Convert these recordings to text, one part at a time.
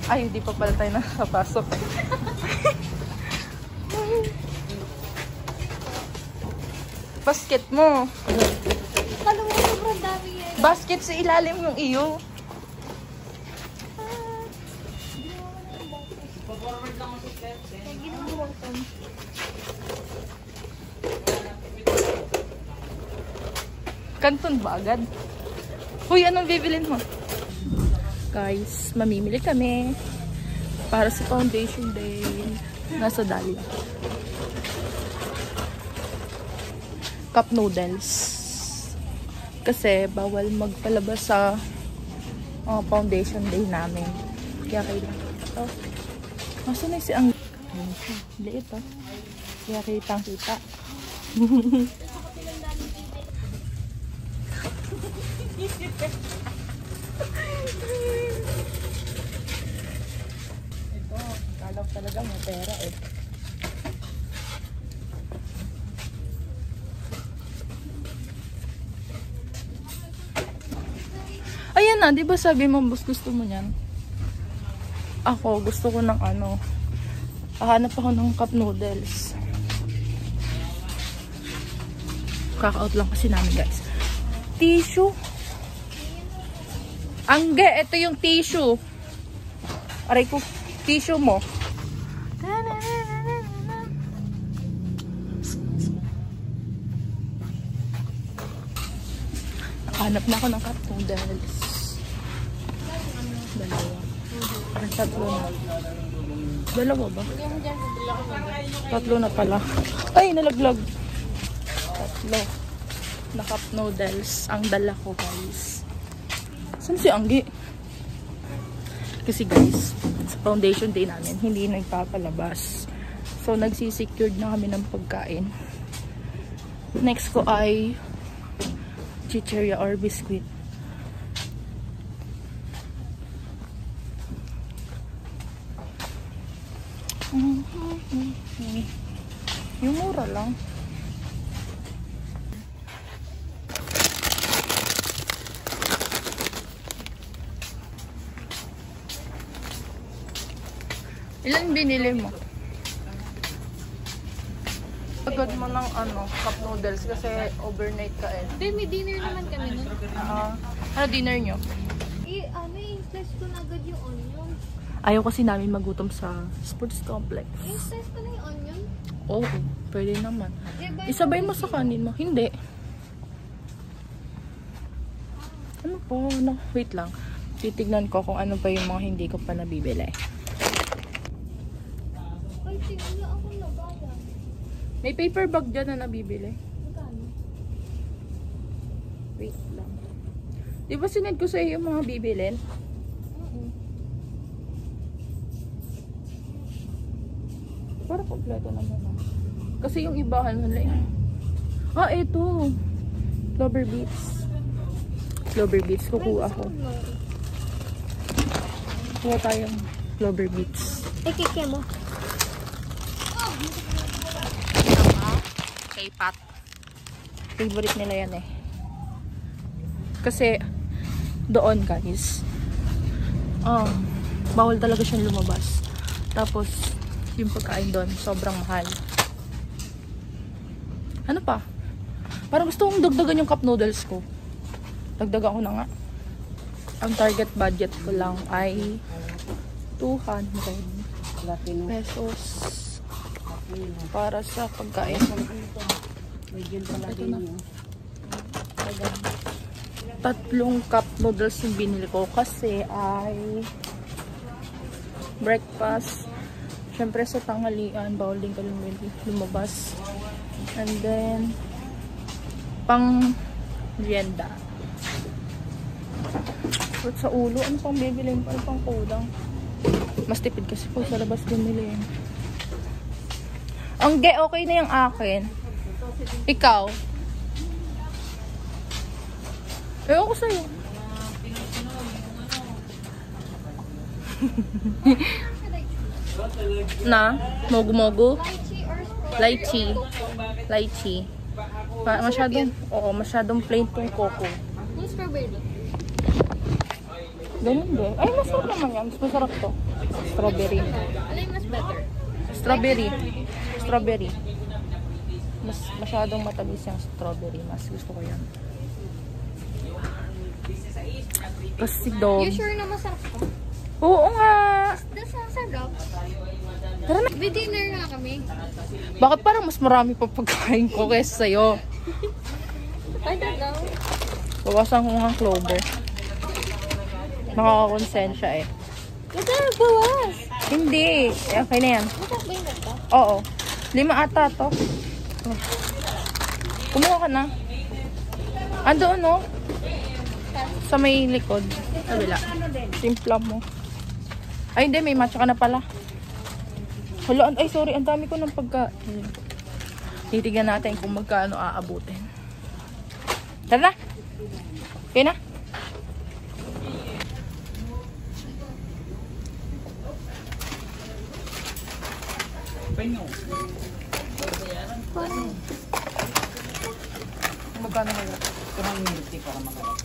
Ay, hindi pa pala tayo nakapasok. Basket mo. Kala mo sobrang dami yan. Basket sa ilalim yung iyo. Kanton ba agad? Uy, anong bibilin mo? Guys, mamimili kami para sa foundation day. Nasa Dahlia. Cup noodles. Kasi bawal magpalabas sa foundation day namin. Kaya kailangan ito. Masa na si ang... Liit oh. Kaya kitang-kita. Ito, kalaw talaga may pera eh. Ayan na, di ba sabi mo, boss, gusto mo niyan? Ako, gusto ko ng ano, hahanap ako ng cup noodles. Kaka-out lang kasi namin, guys. Tissue. Angge, ito yung tissue. Aray ko, tissue mo. Hanap na ako ng cup noodles. Dalawa. Ay, tatlo na. Dalawa ba? Tatlo na pala. Ay, nalaglag. Tatlo na cup noodles ang dala ko, guys. Saan si Anggi? Kasi guys, sa foundation day namin, hindi nagpapalabas. So, nagsisecured na kami ng pagkain. Next ko ay chicheria or biscuit. Yung mura lang. Ilan binili mo? Agad mo ng ano, cup noodles kasi overnight ka eh. Hindi, may dinner naman kami nun. Ano dinner nyo? I-slice ko na agad yung onion. Ayaw kasi namin magutom sa sports complex. I-slice ko na yung onion? Oo, pwede naman. Isabay mo sa kanin mo. Hindi. Ano po? No, wait lang. Titignan ko kung ano pa yung mga hindi ko pa nabibili. Ay, tingnan ako na bala. May paper bag dyan na nabibili. Magkano? Wait lang. Di ba sinend ko sa iyo yung mga bibilin? Para kompleto naman. Kasi yung iba, ano lang. Ah, ito. Clover Beats. Clover Beats. Kukuha ako. Kuha tayong Clover Beats. Kike mo. Kay Pat. Favorite nila yan eh. Kasi, doon guys, bawal talaga siyang lumabas. Tapos, yung pagkain doon, sobrang mahal. Ano pa? Parang gusto kong dagdagan yung cup noodles ko. Dagdagan ko na nga. Ang target budget ko lang ay 200 pesos para sa pagkain. Ito na. Tatlong cup noodles yung binili ko kasi ay breakfast. Siyempre sa tanghalian, bawal din ka lumabas. And then, pang merienda. At sa ulo, ano pang bibilin? Ano pang kulang? Mas tipid kasi po sa labas bumili. Ang okay na yung akin. Ikaw? Ewan ko sa'yo. Na? Mogu-mogu? Lychee. Lychee. Masyadong, oo, masyadong plain tong coco. Yung strawberry. Ganun din. Ay, masarap naman yan. Mas masarap to. Strawberry. Ano yung mas better? Strawberry. Strawberry. Mas masyadong matamis yung strawberry. Mas gusto ko yan. Tapos si dog. You sure na masarap to? Oo nga. Das ang sarap. Tara na. May dinner nga kami. Bakit parang mas marami pa pagkain ko kaysa sa'yo? I don't know. Bawasan ko nga clover. Nakakakonsensya eh. Ito na bawas. Hindi. Okay na yan. Masarap ba yung ganda? Oo. 5 ata to. Oh. Kumuha ka na. Andoon no? Sa may likod. Kabila. Timpla mo. Ay hindi, may matcha ka na pala. Hala, ay sorry, ang dami ko ng pagka... Titignan natin kung magkano aabutin. Tara na. Okay na? Magkano na yun? 250 para makalap.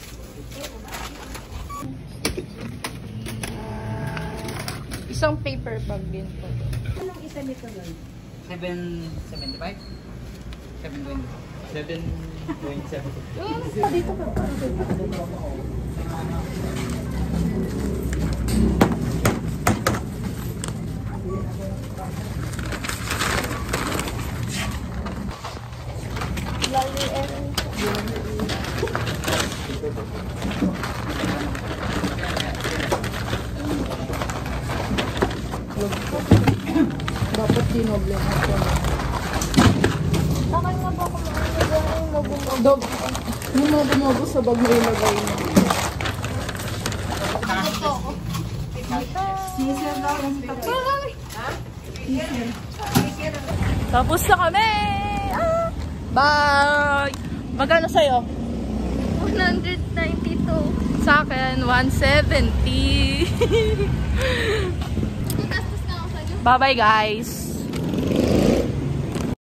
Isang paper bag din po. Anong isa nito nun? 775? 720. 7.7. Dito ka pa. Lali Dapat dinoble mo ito. Bakit nga ba ako makalagay yung mabumobo? Dog, yung mabumobo sa bag na ilagay mo. Ito ako. Tapos na kami! Ah! Bye! Magkano sa'yo? 192. Sa akin, 170. Gastos na ako sa'yo. Bye-bye guys!